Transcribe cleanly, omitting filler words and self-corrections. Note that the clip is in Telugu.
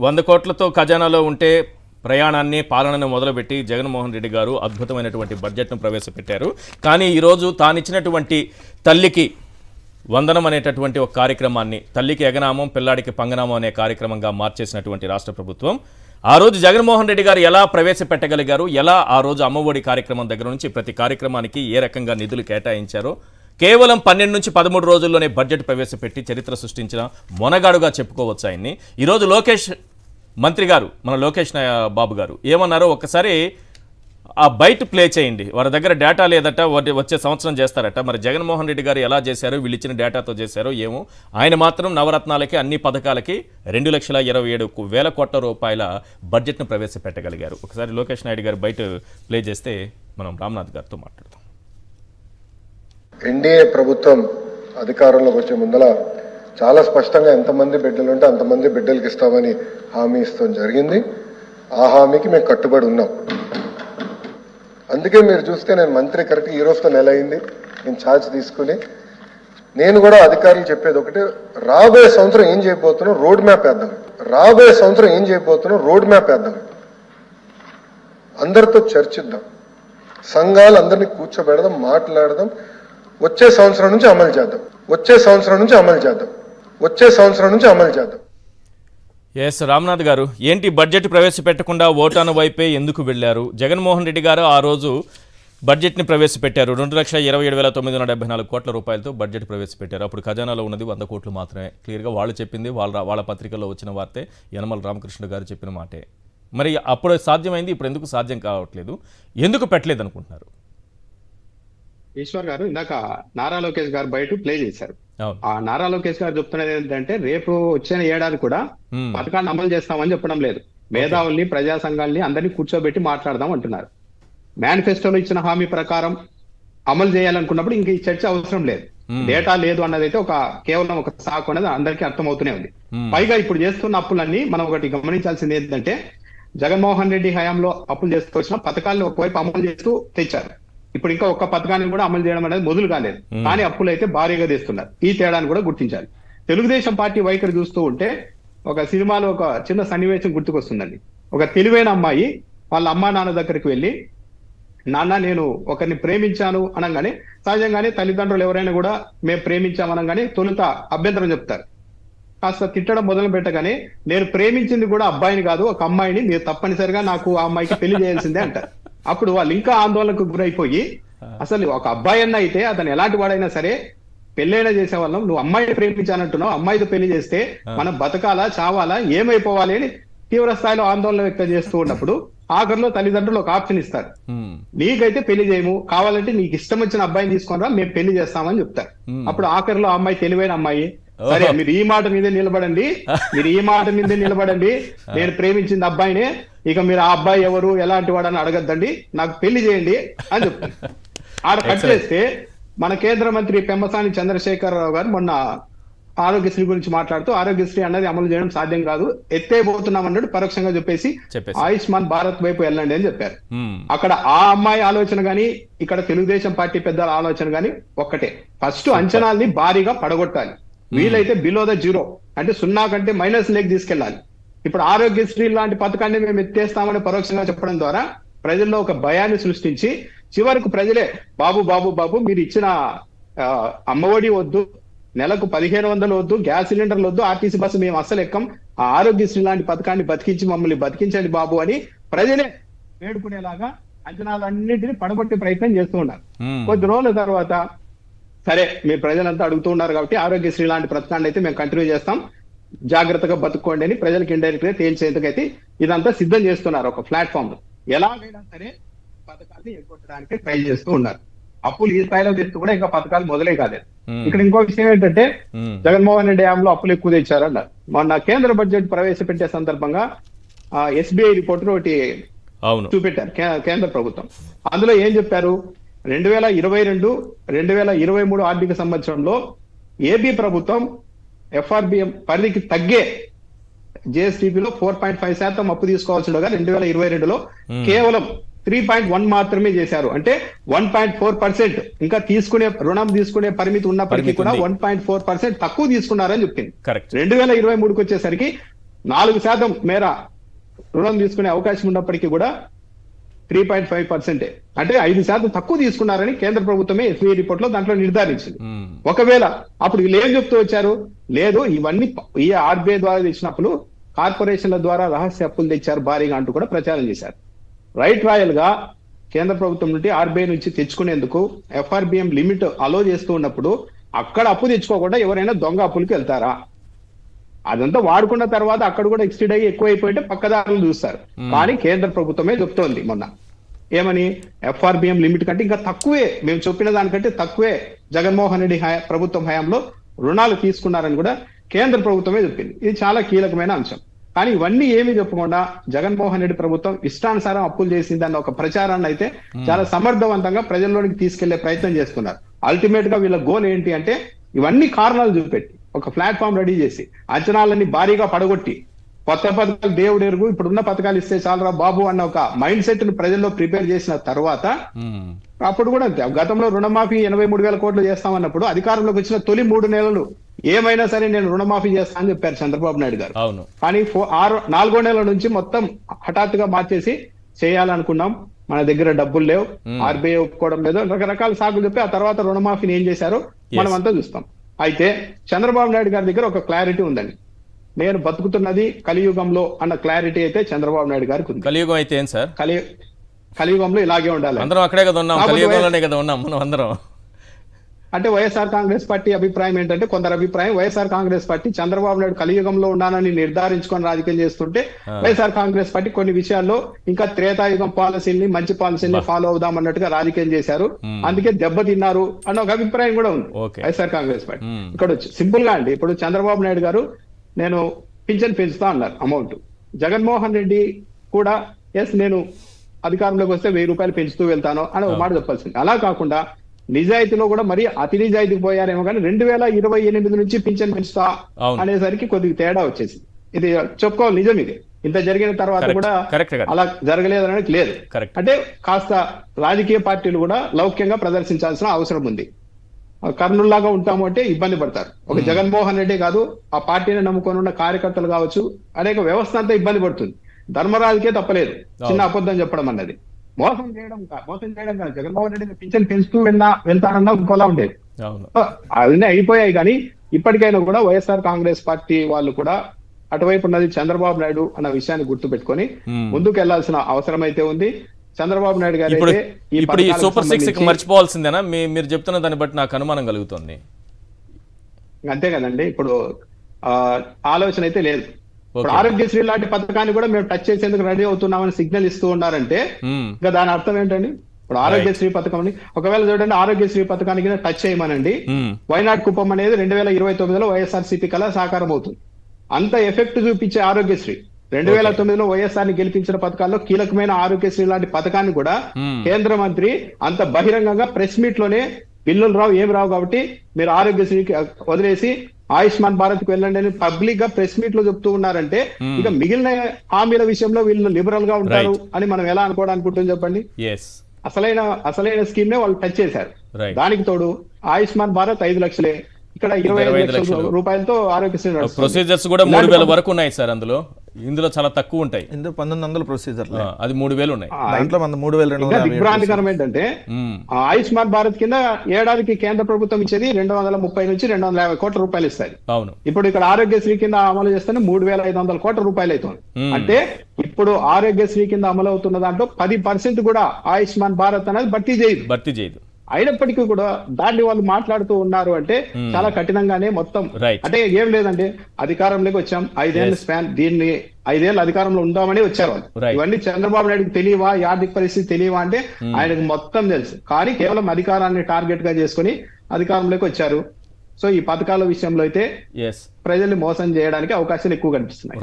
100 కోట్లతో ఖజానాలో ఉంటే ప్రయాణాన్ని పాలనను మొదలుపెట్టి జగన్మోహన్ రెడ్డి గారు అద్భుతమైనటువంటి బడ్జెట్ను ప్రవేశపెట్టారు. కానీ ఈరోజు తానిచ్చినటువంటి తల్లికి వందనం అనేటటువంటి ఒక కార్యక్రమాన్ని తల్లికి ఎగనామం పిల్లాడికి పంగనామం అనే కార్యక్రమంగా మార్చేసినటువంటి రాష్ట్ర ప్రభుత్వం ఆ రోజు జగన్మోహన్ రెడ్డి గారు ఎలా ప్రవేశపెట్టగలిగారు, ఎలా ఆ రోజు అమ్మఒడి కార్యక్రమం దగ్గర నుంచి ప్రతి కార్యక్రమానికి ఏ రకంగా నిధులు కేటాయించారో కేవలం 12 నుంచి 13 రోజుల్లోనే బడ్జెట్ ప్రవేశపెట్టి చరిత్ర సృష్టించిన మొనగాడుగా చెప్పుకోవచ్చు ఆయన్ని. ఈరోజు లోకేష్ మంత్రి గారు, మన లోకేష్ బాబు గారు ఏమన్నారో ఒక్కసారి ఆ బయట ప్లే చేయండి. వారి దగ్గర డేటా లేదట, వచ్చే సంవత్సరం చేస్తారట. మరి జగన్మోహన్ రెడ్డి గారు ఎలా చేశారో, వీళ్ళు ఇచ్చిన డేటాతో చేశారో ఏమో. ఆయన మాత్రం నవరత్నాలకి అన్ని పథకాలకి 2,27,000 కోట్ల రూపాయల బడ్జెట్ను ప్రవేశపెట్టగలిగారు. ఒకసారి లోకేష్ నాయుడు గారు బయట ప్లే చేస్తే మనం రామ్నాథ్ గారితో మాట్లాడతాం. ఎన్డీఏ ప్రభుత్వం అధికారంలోకి వచ్చే ముందల చాలా స్పష్టంగా ఎంతమంది బిడ్డలు ఉంటే అంతమంది బిడ్డలకి ఇస్తామని హామీ ఇస్తాం జరిగింది. ఆ హామీకి మేము కట్టుబడి ఉన్నాం. అందుకే మీరు చూస్తే నేను మంత్రి కరెక్ట్ ఈ రోజుతో నెల అయింది నేను ఛార్జ్ తీసుకుని. నేను కూడా అధికారులు చెప్పేది ఒకటి, రాబోయే సంవత్సరం ఏం చేయబోతున్నాం రోడ్ మ్యాప్ వేద్దాం. రాబోయే సంవత్సరం ఏం చేయబోతున్నాం రోడ్ మ్యాప్ వేద్దాం. అందరితో చర్చిద్దాం, సంఘాలు అందరినీ కూర్చోబెడదాం, మాట్లాడదాం. వచ్చే సంవత్సరం నుంచి అమలు చేద్దాం. ఎస్ రామ్నాథ్ గారు, ఏంటి బడ్జెట్ ప్రవేశపెట్టకుండా ఓటాను వైపే ఎందుకు వెళ్లారు? జగన్మోహన్ రెడ్డి గారు ఆ రోజు బడ్జెట్ని ప్రవేశపెట్టారు. 2,27,974 కోట్ల రూపాయలతో బడ్జెట్ ప్రవేశపెట్టారు. అప్పుడు ఖజానాలో ఉన్నది 100 కోట్లు మాత్రమే. క్లియర్గా వాళ్ళు చెప్పింది, వాళ్ళ పత్రికల్లో వచ్చిన వార్తే, యనమల రామకృష్ణ గారు చెప్పిన మాటే. మరి అప్పుడు సాధ్యమైంది, ఇప్పుడు ఎందుకు సాధ్యం కావట్లేదు? ఎందుకు పెట్టలేదు అనుకుంటున్నారు? ఈశ్వర్ గారు ఇందాక నారా లోకేష్ గారు బయట ప్లే చేశారు. ఆ నారా లోకేష్ గారు చెప్తున్నది ఏంటంటే రేపు వచ్చే ఏడాది కూడా పథకాన్ని అమలు చేస్తామని చెప్పడం లేదు. మేధావుల్ని, ప్రజా సంఘాలని అందరినీ కూర్చోబెట్టి మాట్లాడదాం అంటున్నారు. మేనిఫెస్టోలో ఇచ్చిన హామీ ప్రకారం అమలు చేయాలనుకున్నప్పుడు ఇంక ఈ చర్చ అవసరం లేదు. డేటా లేదు అన్నదైతే కేవలం ఒక సాకు అనేది అందరికీ అర్థమవుతూనే ఉంది. పైగా ఇప్పుడు చేస్తున్న అప్పులన్నీ మనం ఒకటి గమనించాల్సింది ఏంటంటే, జగన్మోహన్ రెడ్డి హయాంలో అప్పులు చేసుకొచ్చిన పథకాలను ఒకవైపు అమలు చేస్తూ తెచ్చారు. ఇప్పుడు ఇంకా ఒక్క పథకాన్ని కూడా అమలు చేయడం అనేది మొదలు కాలేదు. కానీ అప్పులు అయితే భారీగా తెస్తున్నారు. ఈ తేడాను కూడా గుర్తించాలి. తెలుగుదేశం పార్టీ వైఖరి చూస్తూ ఉంటే ఒక సినిమాలో ఒక చిన్న సన్నివేశం గుర్తుకొస్తుందండి. ఒక తెలివైన అమ్మాయి వాళ్ళ అమ్మా నాన్న దగ్గరికి వెళ్ళి, నాన్న నేను ఒకరిని ప్రేమించాను అనగానే సహజంగానే తల్లిదండ్రులు ఎవరైనా కూడా మేము ప్రేమించామనగానే తొలుత అభ్యంతరం చెప్తారు. కాస్త తిట్టడం మొదలు పెట్టగానే నేను ప్రేమించింది కూడా అబ్బాయిని కాదు ఒక అమ్మాయిని, మీరు తప్పనిసరిగా నాకు ఆ అమ్మాయికి పెళ్లి చేయాల్సిందే అంటారు. అప్పుడు వాళ్ళు ఇంకా ఆందోళనకు గురైపోయి, అసలు ఒక అబ్బాయి అన్న అయితే అతను ఎలాంటి వాడైనా సరే పెళ్ళైనా చేసేవాళ్ళం, నువ్వు అమ్మాయిని ప్రేమించానంటున్నావు, అమ్మాయితో పెళ్లి చేస్తే మనం బతకాలా చావాలా ఏమైపోవాలి అని తీవ్ర స్థాయిలో ఆందోళన వ్యక్తం చేస్తూ ఉన్నప్పుడు ఆఖరిలో తల్లిదండ్రులు ఒక ఆప్షన్ ఇస్తారు. నీకైతే పెళ్లి చేయము, కావాలంటే నీకు ఇష్టం వచ్చిన అబ్బాయిని తీసుకొని రా, మేము పెళ్లి చేస్తామని చెప్తారు. అప్పుడు ఆఖరిలో ఆ అమ్మాయి తెలివైన అమ్మాయి, సరే మీరు ఈ మాట మీదే నిలబడండి, నేను ప్రేమించింది అబ్బాయినే, ఇక మీరు ఆ అబ్బాయి ఎవరు ఎలాంటి వాడని అడగద్దండి, నాకు పెళ్లి చేయండి అని చెప్తారు. ఆడ కట్ చేస్తే మన కేంద్ర మంత్రి పెమ్మసాని చంద్రశేఖరరావు గారు మొన్న ఆరోగ్యశ్రీ గురించి మాట్లాడుతూ, ఆరోగ్యశ్రీ అన్నది అమలు చేయడం సాధ్యం కాదు, ఎత్తేపోతున్నాం అన్నట్టు పరోక్షంగా చెప్పేసి ఆయుష్మాన్ భారత్ వైపు వెళ్ళండి అని చెప్పారు. అక్కడ ఆ అమ్మాయి ఆలోచన గాని, ఇక్కడ తెలుగుదేశం పార్టీ పెద్దల ఆలోచన గాని ఒక్కటే, ఫస్ట్ అంచనాల్ని భారీగా పడగొట్టాలి. వీలైతే బిలో ద జీరో అంటే 0 కంటే మైనస్ లేక్ తీసుకెళ్లాలి. ఇప్పుడు ఆరోగ్యశ్రీ లాంటి పథకాన్ని మేము ఎత్తేస్తామని పరోక్షంగా చెప్పడం ద్వారా ప్రజల్లో ఒక భయాన్ని సృష్టించి చివరకు ప్రజలే బాబు బాబు బాబు మీరు ఇచ్చిన అమ్మఒడి వద్దు, నెలకు 1,500 వద్దు, గ్యాస్ సిలిండర్లు వద్దు, ఆర్టీసీ బస్సు మేము అస్సలు ఎక్కం, ఆ ఆరోగ్యశ్రీ లాంటి పథకాన్ని బతికించి మమ్మల్ని బతికించండి బాబు అని ప్రజలే వేడుకునేలాగా అంచనాలన్నింటినీ పడగొట్టే ప్రయత్నం చేస్తూ ఉన్నారు. కొద్ది రోజుల తర్వాత సరే మీరు ప్రజలంతా అడుగుతూ ఉన్నారు కాబట్టి ఆరోగ్యశ్రీ లాంటి పథకాన్ని అయితే మేము కంటిన్యూ చేస్తాం, జాగ్రత్తగా బతుక్కోండి అని ప్రజలకు ఇండైరెక్ట్ గా తేల్చేందుకైతే ఇదంతా సిద్ధం చేస్తున్నారు. ఒక ప్లాట్ఫామ్ లో ఎలాగైనా సరే పథకాన్ని ఎగ్గొట్టడానికి ట్రై చేస్తూ ఉన్నారు. అప్పులు ఈ స్థాయిలో తెస్తూ కూడా ఇంకా పథకాలు మొదలే కాలేదు. ఇక్కడ ఇంకో విషయం ఏంటంటే, జగన్మోహన్ రెడ్డి హయాంలో అప్పులు ఎక్కువ తెచ్చారన్నారు. మొన్న కేంద్ర బడ్జెట్ ప్రవేశపెట్టే సందర్భంగా SBI రిపోర్ట్ ఒకటి చూపెట్టారు కేంద్ర ప్రభుత్వం. అందులో ఏం చెప్పారు, 2022-2023 ఆర్థిక సంవత్సరంలో ఏపీ ప్రభుత్వం FRBM పరిధికి తగ్గే GSDPలో 4.5% అప్పు తీసుకోవాల్సిండగా 2022లో కేవలం 3.1 మాత్రమే చేశారు. అంటే 1.4% ఇంకా రుణం తీసుకునే పరిమితి ఉన్నప్పటికీ కూడా 1.4% తక్కువ తీసుకున్నారని చెప్పింది. 2023కి వచ్చేసరికి 4% మేర రుణం తీసుకునే అవకాశం ఉన్నప్పటికీ కూడా 3.5%, అంటే 5% తక్కువ తీసుకున్నారని కేంద్ర ప్రభుత్వమే ఎస్బీఐ రిపోర్ట్ లో దాంట్లో నిర్ధారించింది. ఒకవేళ అప్పుడు వీళ్ళు ఏం చెప్తూ వచ్చారు, లేదు ఇవన్నీ ఈ ఆర్బీఐ ద్వారా తెచ్చినప్పుడు కార్పొరేషన్ల ద్వారా రహస్య అప్పులు తెచ్చారు భారీగా అంటూ కూడా ప్రచారం చేశారు. రైట్ రాయల్ గా కేంద్ర ప్రభుత్వం నుండి ఆర్బీఐ నుంచి తెచ్చుకునేందుకు ఎఫ్ఆర్బిఎం లిమిట్ అలో చేస్తూ ఉన్నప్పుడు అక్కడ అప్పు తెచ్చుకోకుండా ఎవరైనా దొంగ అప్పులకి వెళ్తారా? అదంతా వాడుకున్న తర్వాత అక్కడ కూడా ఎక్స్టెండ్ అయ్యి ఎక్కువైపోయింటే పక్కదారులు చూస్తారు. కానీ కేంద్ర ప్రభుత్వమే చెప్తోంది మొన్న ఏమని, ఎఫ్ఆర్బిఎం లిమిట్ కంటే ఇంకా తక్కువే, మేము చెప్పిన దానికంటే తక్కువే జగన్మోహన్ రెడ్డి ప్రభుత్వం హయాంలో రుణాలు తీసుకున్నారని కూడా కేంద్ర ప్రభుత్వమే చెప్పింది. ఇది చాలా కీలకమైన అంశం. కానీ ఇవన్నీ ఏమీ చెప్పకుండా జగన్మోహన్ రెడ్డి ప్రభుత్వం ఇష్టానుసారం అప్పులు చేసిందన్న ఒక ప్రచారాన్ని అయితే చాలా సమర్థవంతంగా ప్రజల్లోనికి తీసుకెళ్లే ప్రయత్నం చేస్తున్నారు. అల్టిమేట్ గా వీళ్ళ గోల్ ఏంటి అంటే ఇవన్నీ కారణాలు చూపెట్టి ఒక ప్లాట్ఫామ్ రెడీ చేసి అంచనాలన్నీ భారీగా పడగొట్టి కొత్త పథకాలు దేవుడు ఎరుగు, ఇప్పుడున్న పథకాలు ఇస్తే చాలరా బాబు అన్న ఒక మైండ్ సెట్ ను ప్రజల్లో ప్రిపేర్ చేసిన తర్వాత అప్పుడు కూడా అంతే. గతంలో రుణమాఫీ 83,000 కోట్లు చేస్తామన్నప్పుడు అధికారంలోకి వచ్చిన తొలి 3 నెలలు ఏమైనా సరే నేను రుణమాఫీ చేస్తా అని చెప్పారు చంద్రబాబు నాయుడు గారు. కానీ 4వ నెల నుంచి మొత్తం హఠాత్తుగా మార్చేసి చేయాలనుకున్నాం, మన దగ్గర డబ్బులు లేవు, ఆర్బీఐ ఒప్పుకోవడం లేదు, రకరకాల సాకులు చెప్పి ఆ తర్వాత రుణమాఫీని ఏం చేశారో మనం అంతా చూస్తాం. అయితే చంద్రబాబు నాయుడు గారి దగ్గర ఒక క్లారిటీ ఉందండి, నేను బతుకుతున్నది కలియుగంలో అన్న క్లారిటీ అయితే చంద్రబాబు నాయుడు గారికి ఉంది. కలియుగం అయితే ఏం సార్, కలియుగంలో ఇలాగే ఉండాలి. అందరం అక్కడే కదా ఉన్నాం, కలియుగంలోనే కదా ఉన్నాం మనం అందరం. అంటే వైఎస్ఆర్ కాంగ్రెస్ పార్టీ అభిప్రాయం ఏంటంటే, కొందరు అభిప్రాయం వైఎస్ఆర్ కాంగ్రెస్ పార్టీ చంద్రబాబు నాయుడు కలియుగంలో ఉన్నానని నిర్ధారించుకొని రాజకీయం చేస్తుంటే వైఎస్ఆర్ కాంగ్రెస్ పార్టీ కొన్ని విషయాల్లో ఇంకా త్రేతాయుగం పాలసీని మంచి పాలసీని ఫాలో అవుదాం అన్నట్టుగా రాజకీయం చేశారు, అందుకే దెబ్బతిన్నారు అన్న ఒక అభిప్రాయం కూడా ఉంది వైఎస్ఆర్ కాంగ్రెస్ పార్టీ. ఇక్కడ వచ్చి సింపుల్ గా అండి, ఇప్పుడు చంద్రబాబు నాయుడు గారు నేను పింఛన్ పెంచుతా అన్నారు అమౌంట్, జగన్మోహన్ రెడ్డి కూడా ఎస్ నేను అధికారంలోకి వస్తే 1000 రూపాయలు పెంచుతూ వెళ్తాను అని ఒక మాట చెప్పాల్సింది. అలా కాకుండా నిజాయితీలో కూడా మరి అతి నిజాయితీకి పోయారేమో కానీ 2028 నుంచి పింఛన్ పెంచుతా అనేసరికి కొద్దిగా తేడా వచ్చేసి ఇది చెప్పుకోవాలి. నిజం ఇది, ఇంత జరిగిన తర్వాత కూడా అలా జరగలేదు అనేది లేదు. అంటే కాస్త రాజకీయ పార్టీలు కూడా లౌక్యంగా ప్రదర్శించాల్సిన అవసరం ఉంది. కర్నూలులాగా ఉంటాము అంటే ఇబ్బంది పడతారు. ఒక జగన్మోహన్ రెడ్డి కాదు, ఆ పార్టీని నమ్ముకొని ఉన్న కార్యకర్తలు కావచ్చు, అనేక వ్యవస్థ అంతా ఇబ్బంది పడుతుంది. ధర్మరాజుకే తప్పలేదు చిన్న అబద్ధం చెప్పడం అన్నది. మోసం చేయడం కాదు, జగన్మోహన్ రెడ్డి పింఛన్ పెంచుతూ వెళ్తారన్నా ఇంకోలా ఉండేది. అవన్నీ అయిపోయాయి. కానీ ఇప్పటికైనా కూడా వైఎస్ఆర్ కాంగ్రెస్ పార్టీ వాళ్ళు కూడా అటువైపు ఉన్నది చంద్రబాబు నాయుడు అన్న విషయాన్ని గుర్తు పెట్టుకొని ముందుకు వెళ్లాల్సిన అవసరం అయితే ఉంది. చంద్రబాబు నాయుడు గారు ఇప్పుడు ఈ సూపర్ 6 మర్చిపోవాల్సిందేనా? మీరు చెప్తున్న దాన్ని బట్టి నాకు అనుమానం కలుగుతుంది. అంతే కదండి, ఇప్పుడు ఆలోచన అయితే లేదు. ఇప్పుడు ఆరోగ్యశ్రీ లాంటి పథకాన్ని కూడా మేము టచ్ చేసేందుకు రెడీ అవుతున్నామని సిగ్నల్ ఇస్తూ ఉన్నారంటే ఇంకా దాని అర్థం ఏంటండి? ఇప్పుడు ఆరోగ్యశ్రీ పథకం ఒకవేళ చూడండి, ఆరోగ్యశ్రీ పథకానికి టచ్ చేయమనండి, వైనాడ్ కుప్పం అనేది 2029లో వైఎస్ఆర్సీపీ కళ సాకారం అవుతుంది. అంత ఎఫెక్ట్ చూపించే ఆరోగ్యశ్రీ 2009లో వైఎస్ఆర్ ని గెలిపించిన పథకాల్లో కీలకమైన ఆరోగ్యశ్రీ లాంటి పథకాన్ని కూడా కేంద్ర మంత్రి అంత బహిరంగంగా ప్రెస్ మీట్ లోనే బిల్లులు రావు ఏం రావు కాబట్టి మీరు ఆరోగ్యశ్రీకి వదిలేసి ఆయుష్మాన్ భారత్ కు వెళ్ళండి అని పబ్లిక్ గా ప్రెస్ మీట్ లో చెప్తూ ఉన్నారంటే ఇక మిగిలిన హామీల విషయంలో వీళ్ళు లిబరల్ గా ఉంటారు అని మనం ఎలా అనుకోవడానికి చెప్పండి. అసలైన స్కీమ్ నే వాళ్ళు టచ్ చేశారు. దానికి తోడు ఆయుష్మాన్ భారత్ 5 లక్షలే, ఇక్కడ 25 లక్షల రూపాయలతో ఆరోగ్యశ్రీ ప్రొసీజర్స్ కూడా 3,000 వరకు ఉన్నాయి సార్. ఇందులో చాలా తక్కువ ఉంటాయి. 1900 ప్రొసీజర్, అది 3,000 ఉన్నాయి. దాంట్లో 3,200. దిగ్భ్రాంతికరం ఏంటంటే ఆయుష్మాన్ భారత్ కింద ఏడాదికి కేంద్ర ప్రభుత్వం ఇచ్చేది 230 నుంచి 250 కోట్ల రూపాయలు ఇస్తాయి. ఇప్పుడు ఇక్కడ ఆరోగ్యశ్రీ కింద అమలు చేస్తేనే 3,500 కోట్ల రూపాయలు అవుతుంది. అంటే ఇప్పుడు ఆరోగ్యశ్రీ కింద అమలు అవుతున్న దాంట్లో 10% కూడా ఆయుష్మాన్ భారత్ అనేది భర్తీ చేయదు. అయినప్పటికీ కూడా దాన్ని వాళ్ళు మాట్లాడుతూ ఉన్నారు అంటే చాలా కఠినంగానే మొత్తం. అంటే ఏం లేదంటే అధికారంలోకి వచ్చాం, 5 ఏళ్ల స్పాన్, దీన్ని 5 ఏళ్ళు అధికారంలో ఉందామని వచ్చారు వాళ్ళు. ఇవన్నీ చంద్రబాబు నాయుడుకి తెలియవా, ఆర్థిక పరిస్థితి తెలియవా అంటే ఆయనకు మొత్తం తెలుసు. కానీ కేవలం అధికారాన్ని టార్గెట్ గా చేసుకుని అధికారంలోకి వచ్చారు. సో ఈ పథకాల విషయంలో అయితే ప్రజల్ని మోసం చేయడానికి అవకాశాలు ఎక్కువ కనిపిస్తున్నాయి.